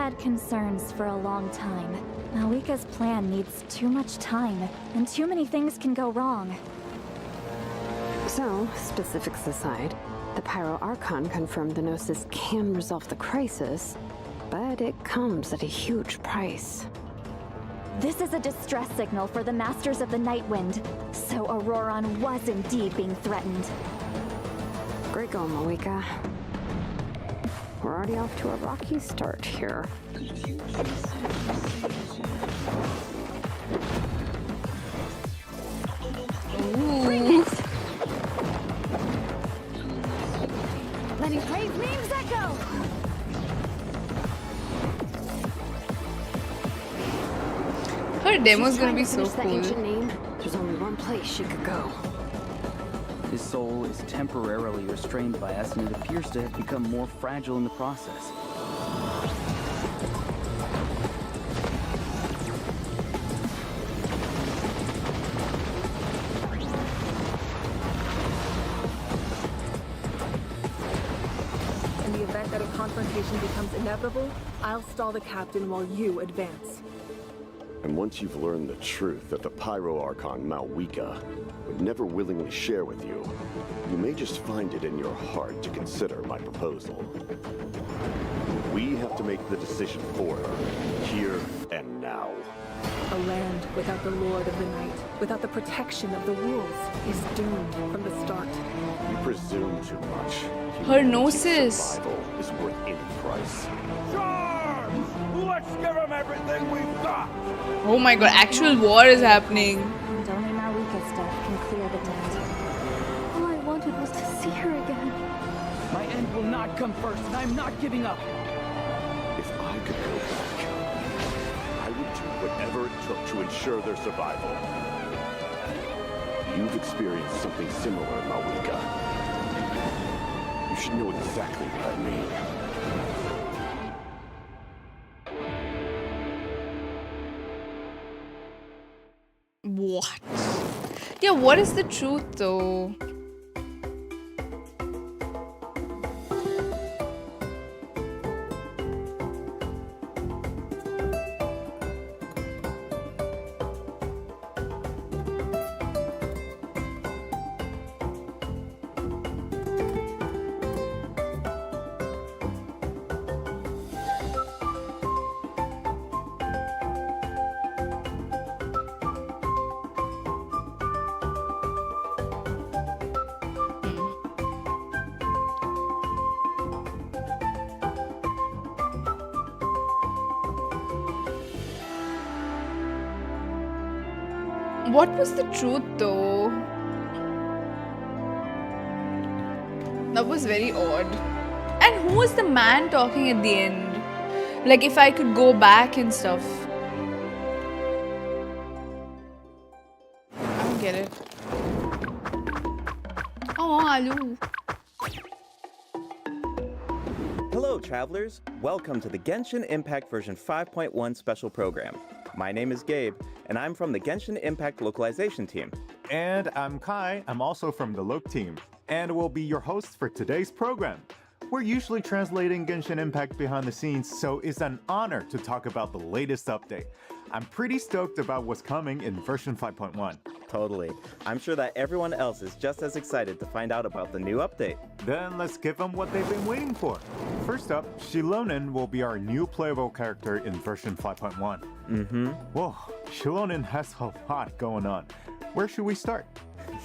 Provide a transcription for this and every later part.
had concerns for a long time. Malika's plan needs too much time, and too many things can go wrong. So, specifics aside, the Pyro Archon confirmed the Gnosis can resolve the crisis, but it comes at a huge price. This is a distress signal for the Masters of the Nightwind, so Ororon was indeed being threatened. Great going, Malika. We're already off to a rocky start here. Ooh. Letting brave names echo! Her demo's gonna be She's so trying to finish that ancient cool. name. There's only one place she could go. His soul is temporarily restrained by us, and it appears to have become more fragile in the process. In the event that a confrontation becomes inevitable, I'll stall the captain while you advance. And once you've learned the truth that the Pyro Archon Malwika would never willingly share with you, you may just find it in your heart to consider my proposal. We have to make the decision for her, here and now. A land without the Lord of the Night, without the protection of the wolves, is doomed from the start. You presume too much. Her Humanity's gnosis. survival is worth any price. Let's give them everything we've got! Oh my god, actual war is happening. And only Malika's death can clear the debt. All I wanted was to see her again. My end will not come first, and I'm not giving up. If I could go back, I would do whatever it took to ensure their survival. You've experienced something similar, Malwika. You should know exactly what I mean. What? Yeah, what is the truth though? What was the truth though? That was very odd. And who was the man talking at the end? Like if I could go back and stuff. I don't get it. Oh, Alu. Hello, travelers. Welcome to the Genshin Impact version 5.1 special program. My name is Gabe, and I'm from the Genshin Impact localization team. And I'm Kai. I'm also from the Loc team, and will be your host for today's program. We're usually translating Genshin Impact behind the scenes, so it's an honor to talk about the latest update. I'm pretty stoked about what's coming in version 5.1. Totally. I'm sure that everyone else is just as excited to find out about the new update. Then let's give them what they've been waiting for. First up, Xilonen will be our new playable character in version 5.1. Whoa, Xilonen has a lot going on. Where should we start?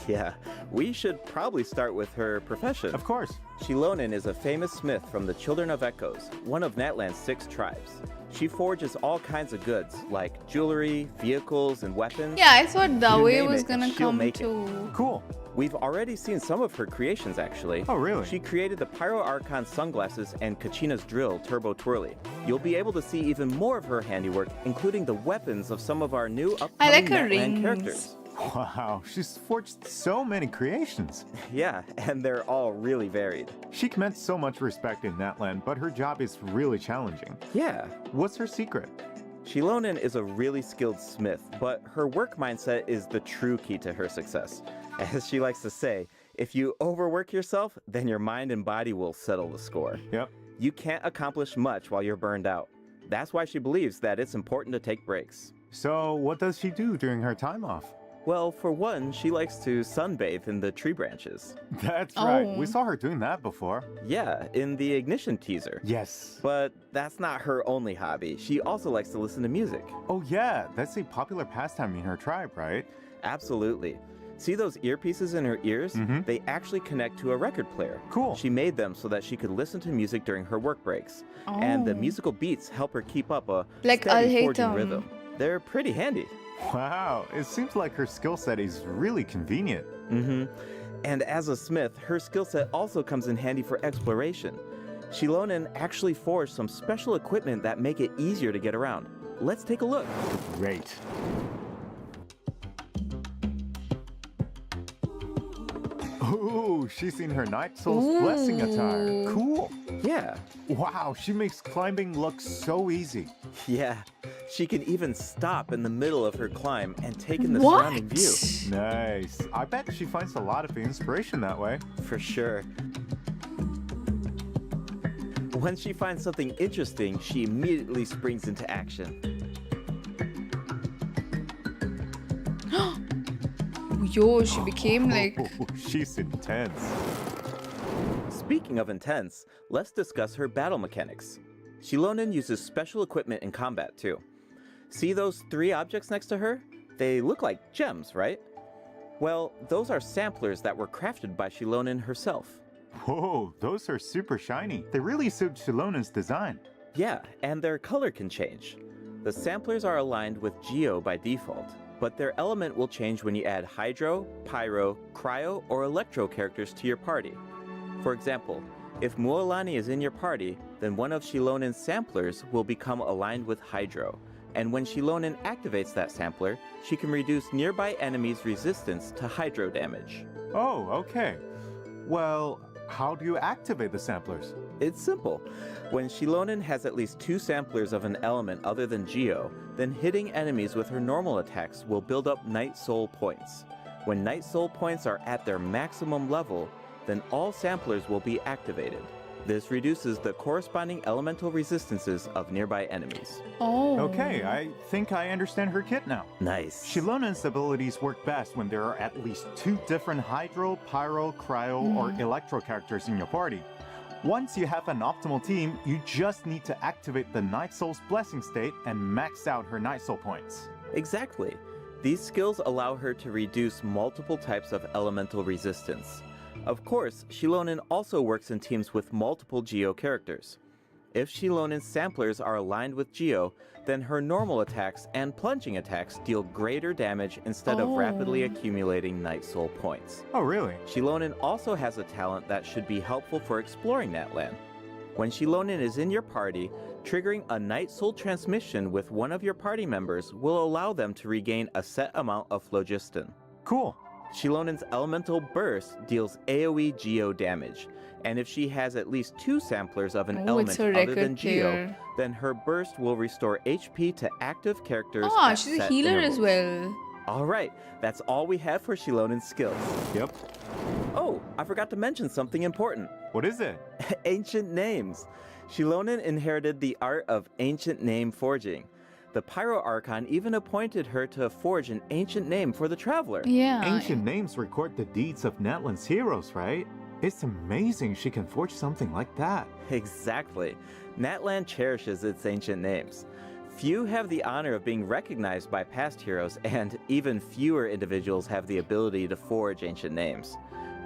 Yeah, we should probably start with her profession. Of course. Xilonen is a famous smith from the Children of Echoes, one of Natlan's 6 tribes. She forges all kinds of goods, like jewelry, vehicles, and weapons. Yeah, I thought You Dawe name was it, gonna she'll come make it. too. Cool. We've already seen some of her creations, actually. Oh, really? She created the Pyro Archon sunglasses and Kachina's drill, Turbo Twirly. You'll be able to see even more of her handiwork, including the weapons of some of our new upcoming I like her Natlan rings. characters. Wow, she's forged so many creations. Yeah, and they're all really varied. She commands so much respect in Natlan, but her job is really challenging. Yeah. What's her secret? Xilonen is a really skilled smith, but her work mindset is the true key to her success. As she likes to say, if you overwork yourself, then your mind and body will settle the score. Yep. You can't accomplish much while you're burned out. That's why she believes that it's important to take breaks. So, what does she do during her time off? Well, for one, she likes to sunbathe in the tree branches. That's right. Oh. We saw her doing that before. Yeah, in the Ignition teaser. Yes. But that's not her only hobby. She also likes to listen to music. Oh, yeah. That's a popular pastime in her tribe, right? Absolutely. See those earpieces in her ears? Mhm. They actually connect to a record player. Cool. She made them so that she could listen to music during her work breaks. And the Oh. musical beats help her keep up a Like steady forging Al-Haytham. rhythm. They're pretty handy. Wow. It seems like her skill set is really convenient. Mm-hmm. And as a smith, her skill set also comes in handy for exploration. Xilonen actually forged some special equipment that make it easier to get around. Let's take a look. Great. Oh, she's in her Night Soul's Blessing attire. Ooh. Cool. Yeah, Wow, she makes climbing look so easy. yeah. She can even stop in the middle of her climb and take in the What? surrounding view. Nice. I bet she finds a lot of inspiration that way. For sure. When she finds something interesting, she immediately springs into action. Yo, she became like. Oh, she's intense. Speaking of intense, let's discuss her battle mechanics. Xilonen uses special equipment in combat too. See those 3 objects next to her? They look like gems, right? Well, those are samplers that were crafted by Xilonen herself. Whoa, those are super shiny. They really suit Xilonen's design. Yeah, and their color can change. The samplers are aligned with Geo by default, but their element will change when you add Hydro, Pyro, Cryo, or Electro characters to your party. For example, if Mualani is in your party, then one of Xilonen's samplers will become aligned with Hydro, and when Xilonen activates that sampler, she can reduce nearby enemies' resistance to Hydro damage. Oh, okay. Well, how do you activate the samplers? It's simple. When Xilonen has at least 2 samplers of an element other than Geo, then hitting enemies with her normal attacks will build up Night Soul points. When Night Soul points are at their maximum level, then all samplers will be activated. This reduces the corresponding elemental resistances of nearby enemies. Oh. Okay, I think I understand her kit now. Nice. Xilonen's abilities work best when there are at least 2 different Hydro, Pyro, Cryo, or Electro characters in your party. Once you have an optimal team, you just need to activate the Night Soul's Blessing state and max out her Night Soul points. Exactly. These skills allow her to reduce multiple types of elemental resistance. Of course, Xilonen also works in teams with multiple Geo characters. If Xilonen's samplers are aligned with Geo, then her normal attacks and plunging attacks deal greater damage instead of rapidly accumulating Night Soul points. Oh, really? Xilonen also has a talent that should be helpful for exploring Natlan. When Xilonen is in your party, triggering a Night Soul transmission with one of your party members will allow them to regain a set amount of phlogiston. Cool. Xilonen's elemental burst deals AoE Geo damage, and if she has at least 2 samplers of an Oh, element it's a other record than Geo, player. then her burst will restore HP to active characters. Ah, at she's a set healer intervals. as well. Alright, that's all we have for Xilonen's skills. Yep. Oh, I forgot to mention something important. What is it? Ancient names. Xilonen inherited the art of ancient name forging. The Pyro Archon even appointed her to forge an ancient name for the Traveler. Yeah. Ancient names record the deeds of Natlan's heroes, right? It's amazing she can forge something like that. Exactly. Natlan cherishes its ancient names. Few have the honor of being recognized by past heroes, and even fewer individuals have the ability to forge ancient names.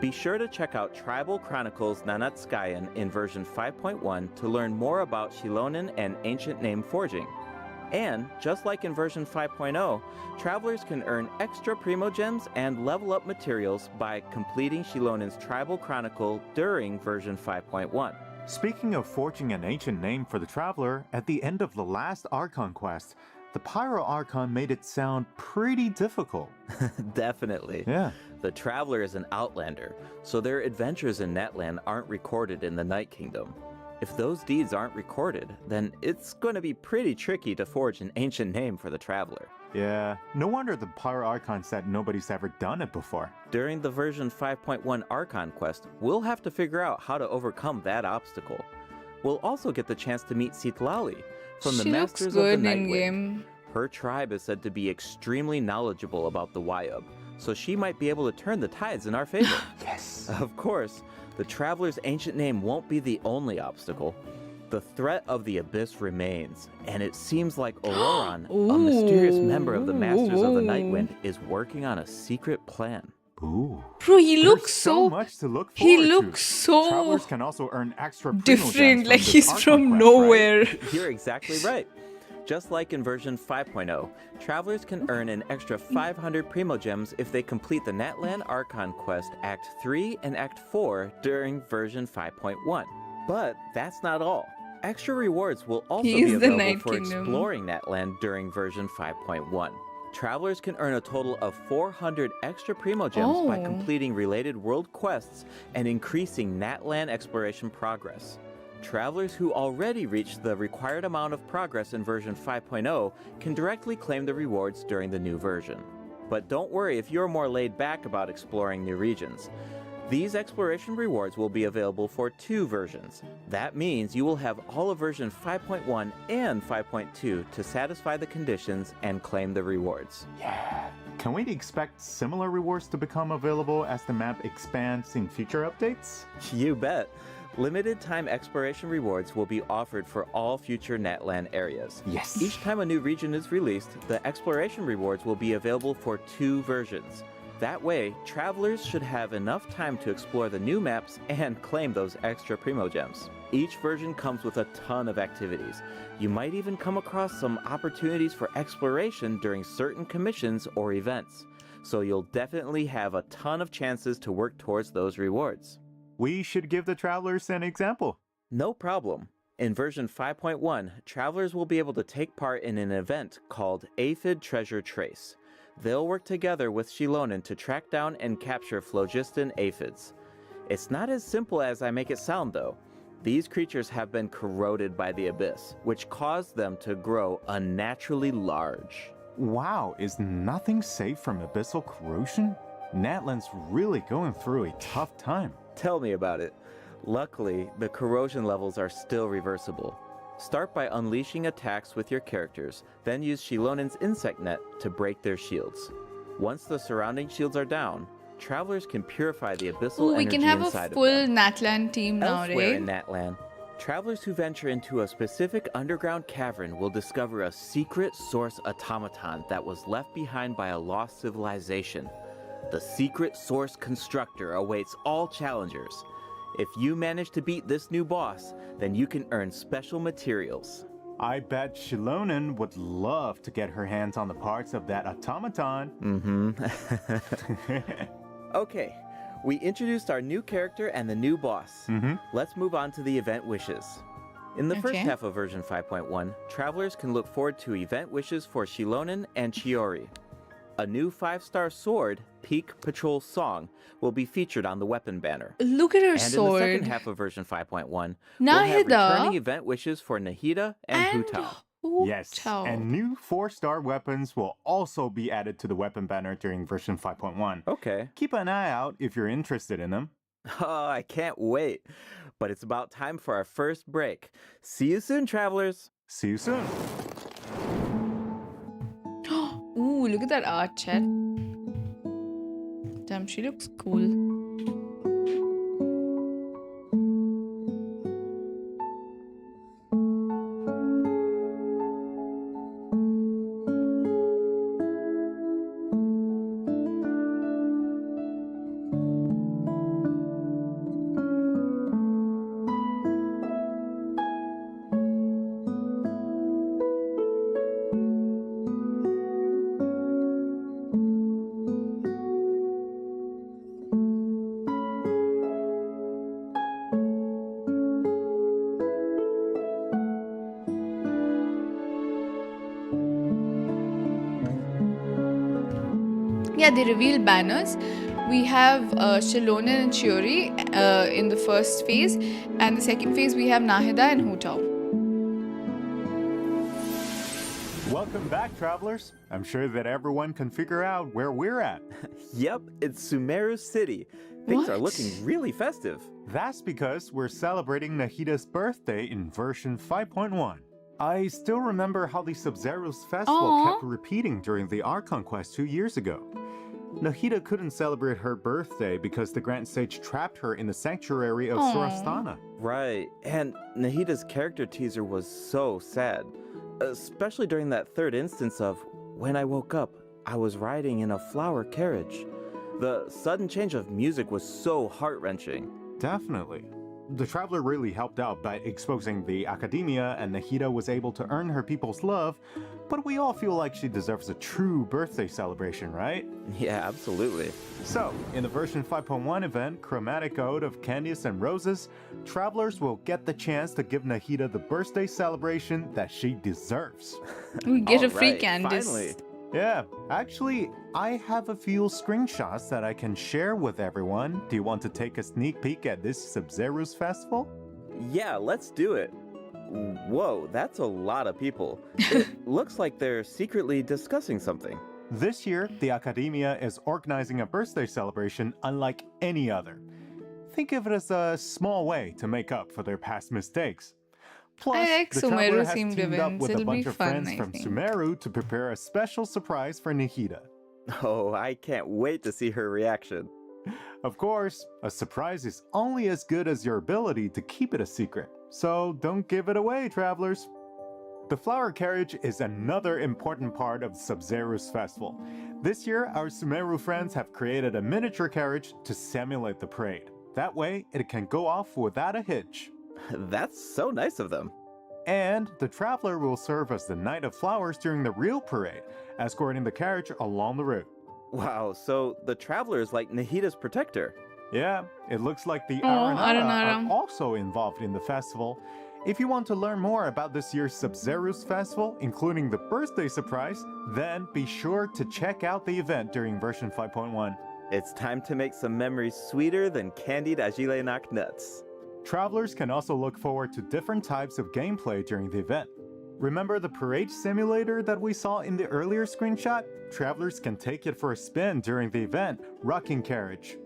Be sure to check out Tribal Chronicles Nanatskayan in version 5.1 to learn more about Xilonen and ancient name forging. And, just like in version 5.0, travelers can earn extra Primo Gems and level up materials by completing Xilonen's Tribal Chronicle during version 5.1. Speaking of forging an ancient name for the Traveler, at the end of the last Archon quest, the Pyro Archon made it sound pretty difficult. Definitely. Yeah. The Traveler is an outlander, so their adventures in Natlan aren't recorded in the Night Kingdom. If those deeds aren't recorded, then it's going to be pretty tricky to forge an ancient name for the Traveler. Yeah, no wonder the Pyro Archon said nobody's ever done it before. During the version 5.1 Archon quest, we'll have to figure out how to overcome that obstacle. We'll also get the chance to meet Citlali, From the She looks Masters good of the in Nightwind. game. Her tribe is said to be extremely knowledgeable about the Wyub, so she might be able to turn the tides in our favor. Yes. Of course, the Traveler's ancient name won't be the only obstacle. The threat of the Abyss remains, and it seems like Ororon, a mysterious member of the Masters of the Nightwind, is working on a secret plan. Ooh. Bro, he There's looks so much to look he forward looks to. so Travelers can also earn extra primo different. gems Like from this he's Archon from quest, nowhere. right? You're exactly right. Just like in version 5.0, travelers can earn an extra 500 primo gems if they complete the Natlan Archon quest Act 3 and Act 4 during version 5.1. But that's not all. Extra rewards will also He be is the available Night for Kingdom. exploring Natlan during version 5.1. Travelers can earn a total of 400 extra primo gems by Oh. completing related world quests and increasing Natlan exploration progress. Travelers who already reached the required amount of progress in version 5.0 can directly claim the rewards during the new version. But don't worry if you're more laid back about exploring new regions. These exploration rewards will be available for 2 versions. That means you will have all of version 5.1 and 5.2 to satisfy the conditions and claim the rewards. Yeah. Can we expect similar rewards to become available as the map expands in future updates? You bet. Limited time exploration rewards will be offered for all future Natlan areas. Yes. Each time a new region is released, the exploration rewards will be available for 2 versions. That way, travelers should have enough time to explore the new maps and claim those extra primo gems. Each version comes with a ton of activities. You might even come across some opportunities for exploration during certain commissions or events. So you'll definitely have a ton of chances to work towards those rewards. We should give the travelers an example. No problem. In version 5.1, travelers will be able to take part in an event called Aphid Treasure Trace. They'll work together with Xilonen to track down and capture phlogiston aphids. It's not as simple as I make it sound though. These creatures have been corroded by the Abyss, which caused them to grow unnaturally large. Wow, is nothing safe from abyssal corrosion? Natlan's really going through a tough time. Tell me about it. Luckily, the corrosion levels are still reversible. Start by unleashing attacks with your characters, then use Xilonen's insect net to break their shields. Once the surrounding shields are down, travelers can purify the abyssal we energy can have a inside full of them. Natlan team now, Elsewhere right? in Natlan, travelers who venture into a specific underground cavern will discover a secret source automaton that was left behind by a lost civilization. The secret source constructor awaits all challengers. If you manage to beat this new boss, then you can earn special materials. I bet Xilonen would love to get her hands on the parts of that automaton. Okay, we introduced our new character and the new boss. Let's move on to the event wishes. In the first Okay. half of version 5.1, travelers can look forward to event wishes for Xilonen and Chiori. A new 5-star sword, Peak Patrol Song, will be featured on the weapon banner. Look at her And sword. in the second half of version 5.1, we'll have Nahida returning event wishes for Nahida and Hutao. Yes, and new 4-star weapons will also be added to the weapon banner during version 5.1. Okay. Keep an eye out if you're interested in them. Oh, I can't wait. But it's about time for our first break. See you soon, travelers. See you soon. Ooh, look at that art, chat. Damn, she looks cool. Yeah, they reveal banners. We have Xilonen and Chiori in the first phase, and the second phase we have Nahida and Hutao. Welcome back, travelers. I'm sure that everyone can figure out where we're at. Yep, it's Sumeru City. Things are What? looking really festive. That's because we're celebrating Nahida's birthday in version 5.1. I still remember how the Sub-Zero's festival Aw. kept repeating during the Archon quest 2 years ago. Nahida couldn't celebrate her birthday because the Grand Sage trapped her in the sanctuary of Aw. Surastana. Right, and Nahida's character teaser was so sad. Especially during that third instance of, when I woke up, I was riding in a flower carriage. The sudden change of music was so heart-wrenching. Definitely. The Traveler really helped out by exposing the Academia, and Nahida was able to earn her people's love, but we all feel like she deserves a true birthday celebration, right? Yeah, absolutely. So, in the version 5.1 event, Chromatic Ode of Candies and Roses, travelers will get the chance to give Nahida the birthday celebration that she deserves. We get a All free right, Candice. finally. Yeah, actually, I have a few screenshots that I can share with everyone. Do you want to take a sneak peek at this Sub-Zero's festival? Yeah, let's do it. Whoa, that's a lot of people. It looks like they're secretly discussing something. This year, the Academia is organizing a birthday celebration unlike any other. Think of it as a small way to make up for their past mistakes. Plus, I like the Sumeru Traveler has themed teamed up events. with a It'll be bunch of fun, friends I from think. Sumeru to prepare a special surprise for Nahida. Oh, I can't wait to see her reaction. Of course, a surprise is only as good as your ability to keep it a secret, so don't give it away, travelers. The flower carriage is another important part of Sub-Zero's festival. This year, our Sumeru friends have created a miniature carriage to simulate the parade. That way, it can go off without a hitch. That's so nice of them. And the Traveler will serve as the Knight of Flowers during the real parade, escorting the carriage along the route. Wow, so the Traveler is like Nahida's protector. Yeah, it looks like the Oh, Aranara Aranara. are also involved in the festival. If you want to learn more about this year's Sub-Zero's festival, including the birthday surprise, then be sure to check out the event during version 5.1. It's time to make some memories sweeter than candied Xilonen nuts. Travelers can also look forward to different types of gameplay during the event. Remember the parade simulator that we saw in the earlier screenshot? Travelers can take it for a spin during the event, Rocking Carriage.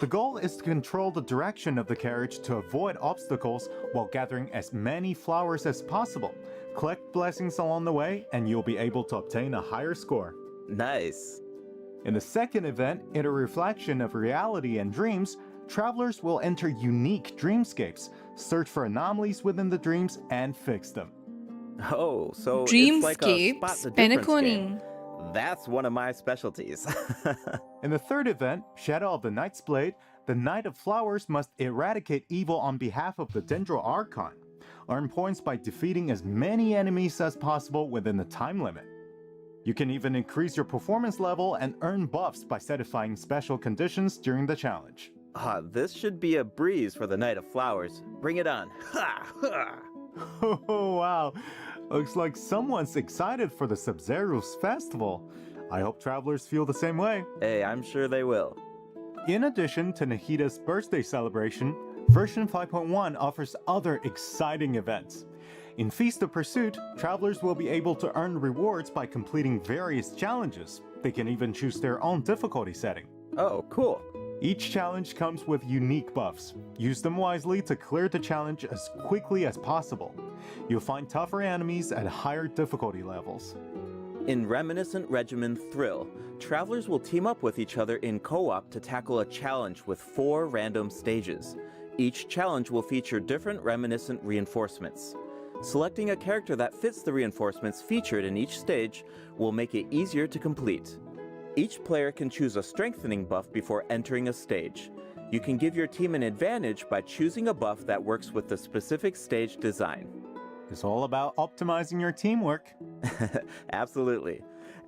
The goal is to control the direction of the carriage to avoid obstacles while gathering as many flowers as possible. Collect blessings along the way, and you'll be able to obtain a higher score. Nice. In the second event, in a reflection of reality and dreams, travelers will enter unique dreamscapes, search for anomalies within the dreams, and fix them. Oh, so it's like a spot Dreamscapes, the difference Penacony. game. That's one of my specialties. In the third event, Shadow of the Knight's Blade, the Knight of Flowers must eradicate evil on behalf of the Dendro Archon. Earn points by defeating as many enemies as possible within the time limit. You can even increase your performance level and earn buffs by satisfying special conditions during the challenge. This should be a breeze for the Knight of Flowers. Bring it on. Ha! Ha! Oh wow, looks like someone's excited for the Sub-Zero's festival. I hope travelers feel the same way. Hey, I'm sure they will. In addition to Nahida's birthday celebration, version 5.1 offers other exciting events. In Feast of Pursuit, travelers will be able to earn rewards by completing various challenges. They can even choose their own difficulty setting. Oh, cool. Each challenge comes with unique buffs. Use them wisely to clear the challenge as quickly as possible. You'll find tougher enemies at higher difficulty levels. In Reminiscent Regimen Thrill, travelers will team up with each other in co-op to tackle a challenge with 4 random stages. Each challenge will feature different reminiscent reinforcements. Selecting a character that fits the reinforcements featured in each stage will make it easier to complete. Each player can choose a strengthening buff before entering a stage. You can give your team an advantage by choosing a buff that works with the specific stage design. It's all about optimizing your teamwork. Absolutely.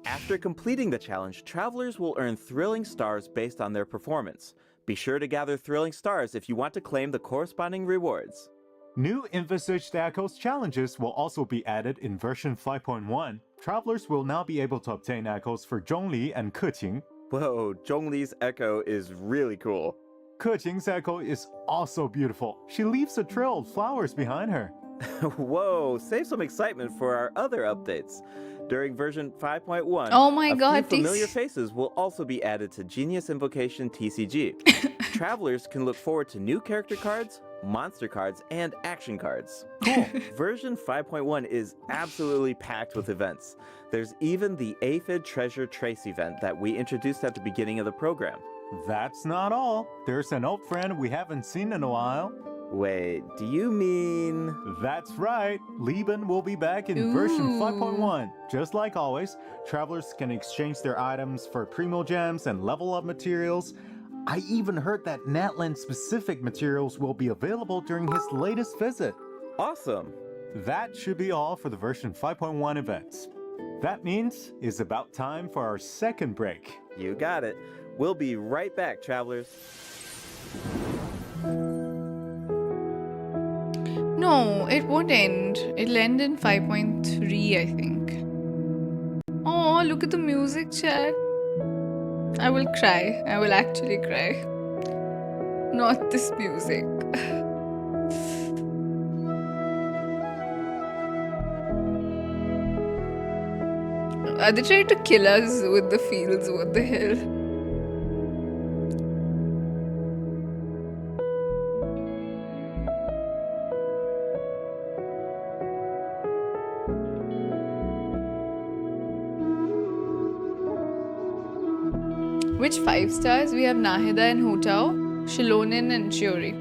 After completing the challenge, travelers will earn thrilling stars based on their performance. Be sure to gather thrilling stars if you want to claim the corresponding rewards. New envisaged Echoes challenges will also be added in version 5.1. Travelers will now be able to obtain echoes for Zhongli and Keqing. Whoa, Zhongli's echo is really cool. Keqing's echo is also beautiful. She leaves a trail of flowers behind her. Whoa, save some excitement for our other updates. During version 5.1, Oh my a god, few familiar faces will also be added to Genius Invocation TCG. travelers can look forward to new character cards, monster cards, and action cards. Cool. Version 5.1 is absolutely packed with events. There's even the Aphid Treasure Trace event that we introduced at the beginning of the program. That's not all. There's an old friend we haven't seen in a while. Wait, do you mean... That's right. Lieben will be back in version 5.1. Just like always, travelers can exchange their items for primo gems and level up materials. I even heard that Natlan specific materials will be available during his latest visit. Awesome. That should be all for the version 5.1 events. That means it's about time for our second break. You got it. We'll be right back, travelers. No, it won't end. It'll end in 5.3, I think. Oh, look at the music, chat. I will cry. I will actually cry. Not this music. Are they trying to kill us with the fields? What the hell? Which 5 stars? We have Nahida and Hutao, Xilonen and Chiori.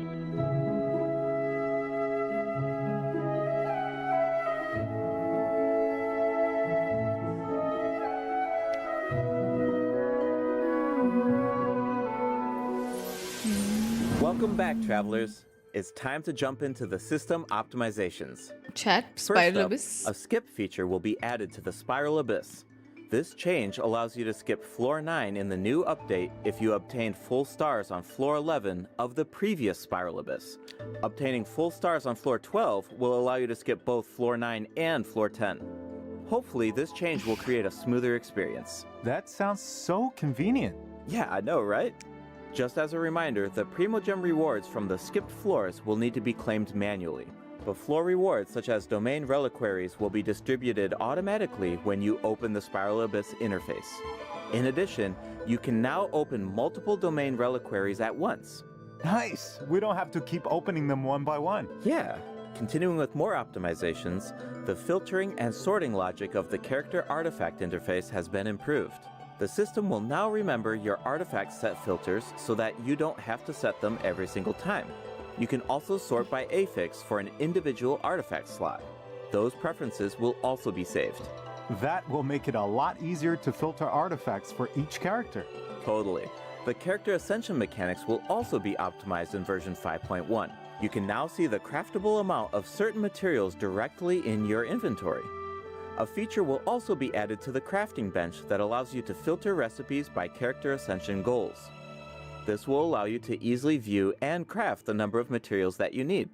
Welcome back, travelers. It's time to jump into the system optimizations. Chat, First Spiral up, Abyss. a skip feature will be added to the Spiral Abyss. This change allows you to skip floor 9 in the new update if you obtained full stars on floor 11 of the previous Spiral Abyss. Obtaining full stars on floor 12 will allow you to skip both floor 9 and floor 10. Hopefully, this change will create a smoother experience. That sounds so convenient. Yeah, I know, right? Just as a reminder, the Primogem rewards from the skipped floors will need to be claimed manually. But floor rewards such as domain reliquaries will be distributed automatically when you open the Spiral Abyss interface. In addition, you can now open multiple domain reliquaries at once. Nice! We don't have to keep opening them one by one. Yeah. Continuing with more optimizations, the filtering and sorting logic of the character artifact interface has been improved. The system will now remember your artifact set filters so that you don't have to set them every single time. You can also sort by affix for an individual artifact slot. Those preferences will also be saved. That will make it a lot easier to filter artifacts for each character. Totally. The character ascension mechanics will also be optimized in version 5.1. You can now see the craftable amount of certain materials directly in your inventory. A feature will also be added to the crafting bench that allows you to filter recipes by character ascension goals. This will allow you to easily view and craft the number of materials that you need.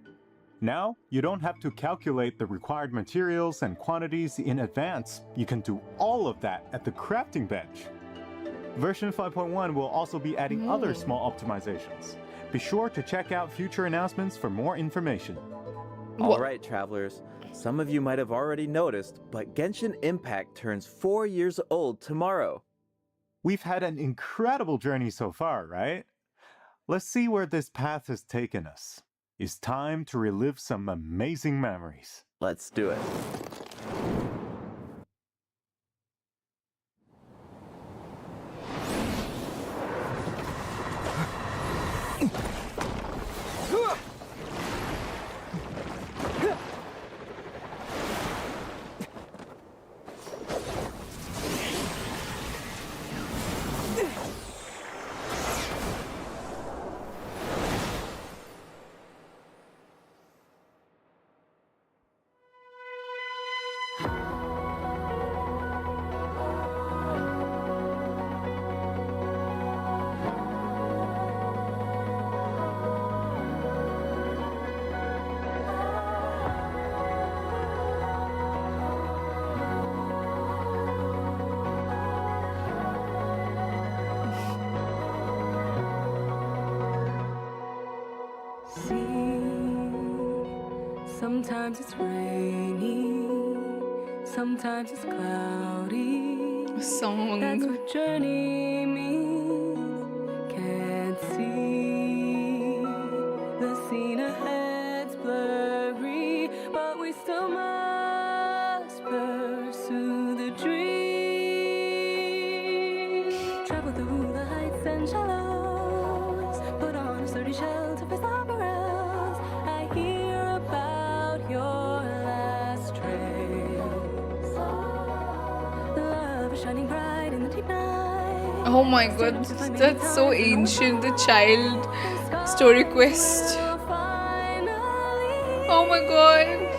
Now, you don't have to calculate the required materials and quantities in advance. You can do all of that at the crafting bench. Version 5.1 will also be adding other small optimizations. Be sure to check out future announcements for more information. All right, travelers. Some of you might have already noticed, but Genshin Impact turns 4 years old tomorrow. We've had an incredible journey so far, right? Let's see where this path has taken us. It's time to relive some amazing memories. Let's do it. Sometimes it's rainy, sometimes it's cloudy. Song. That's what journey means. Can't see shining bright in the deep night. Oh my god, that's so ancient. The child story quest. Oh my god.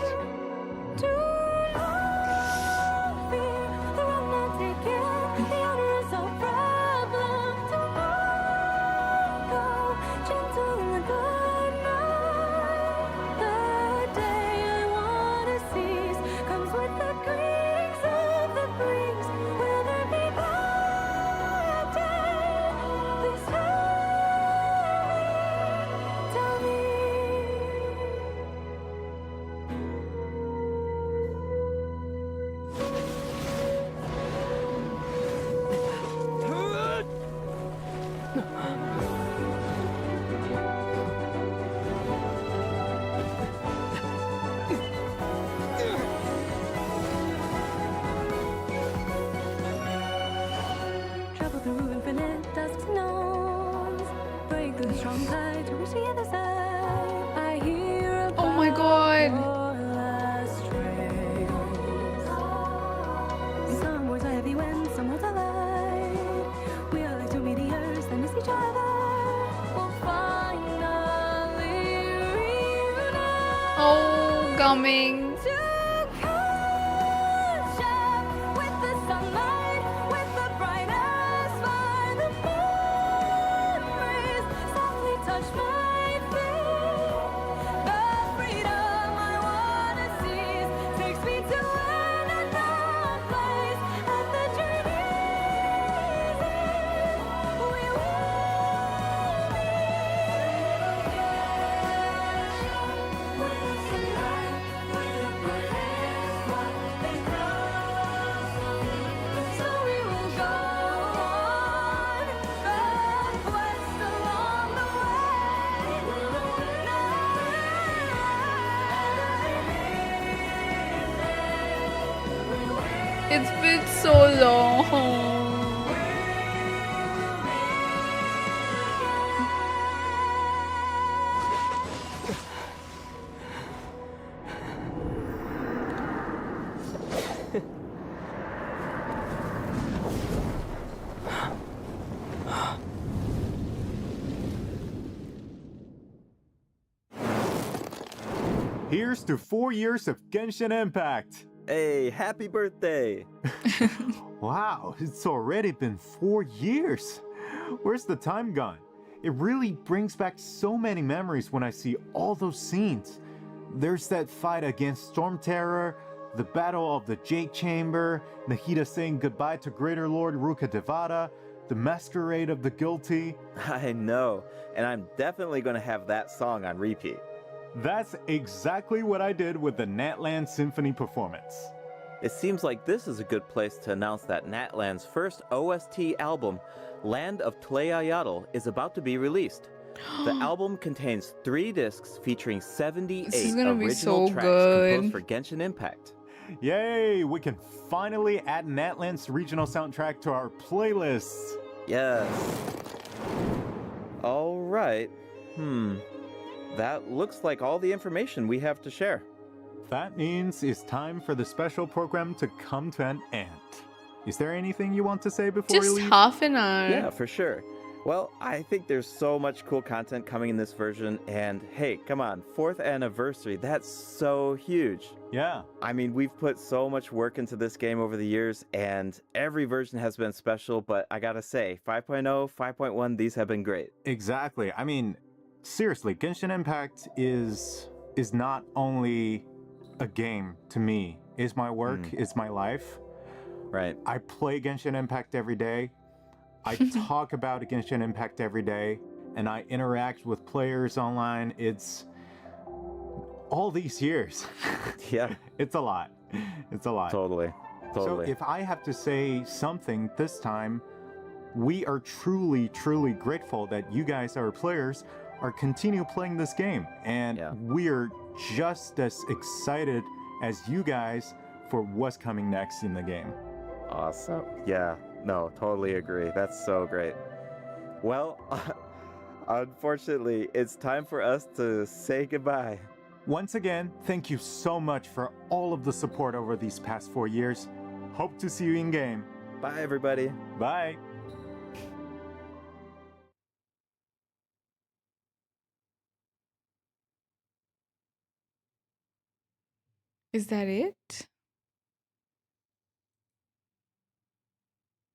Travel through infinite dusks and nones, break through the strong tide to reach the other side. I hear Oh my god. your last trace. Some words are heavy when some words are light. We are like two meteors that miss each other. We'll finally reunite. Oh, coming. To catch up with the sunlight, with the brightest fire, the memories softly touch my feet. The freedom I wanna seize takes me to an unknown place. At the journey's end, we will so we will go on the quest along the way. It's been so long. Here's to 4 years of Genshin Impact. Hey, happy birthday! Wow, it's already been 4 years. Where's the time gone? It really brings back so many memories when I see all those scenes. There's that fight against Storm Terror, the Battle of the Jade Chamber, Nahida saying goodbye to Greater Lord Ruka Devada, the Masquerade of the Guilty. I know, and I'm definitely going to have that song on repeat. That's exactly what I did with the Natlan Symphony performance. It seems like this is a good place to announce that Natlan's first OST album, Land of Tleayatl, is about to be released. The album contains 3 discs featuring 78 This is gonna be original so tracks good. composed for Genshin Impact. Yay, we can finally add Natlan's regional soundtrack to our playlists. Yes. All right. That looks like all the information we have to share. That means it's time for the special program to come to an end. Is there anything you want to say before we Just leave? half an hour. Yeah, for sure. Well, I think there's so much cool content coming in this version, and hey, come on, 4th anniversary, that's so huge. Yeah. I mean, we've put so much work into this game over the years, and every version has been special, but I gotta say, 5.0, 5.1, these have been great. Exactly. I mean, seriously, Genshin Impact is not only a game to me. It's my work, it's my life. Right. I play Genshin Impact every day. I talk about Genshin Impact every day, and I interact with players online. It's all these years. Yeah. It's a lot. It's a lot. Totally. So if I have to say something this time, we are truly, truly grateful that you guys, our players, are continue playing this game. And we're just as excited as you guys for what's coming next in the game. Awesome. Yeah, no, totally agree. That's so great. Well, unfortunately, it's time for us to say goodbye. Once again, thank you so much for all of the support over these past 4 years. Hope to see you in game. Bye, everybody. Bye. Is that it?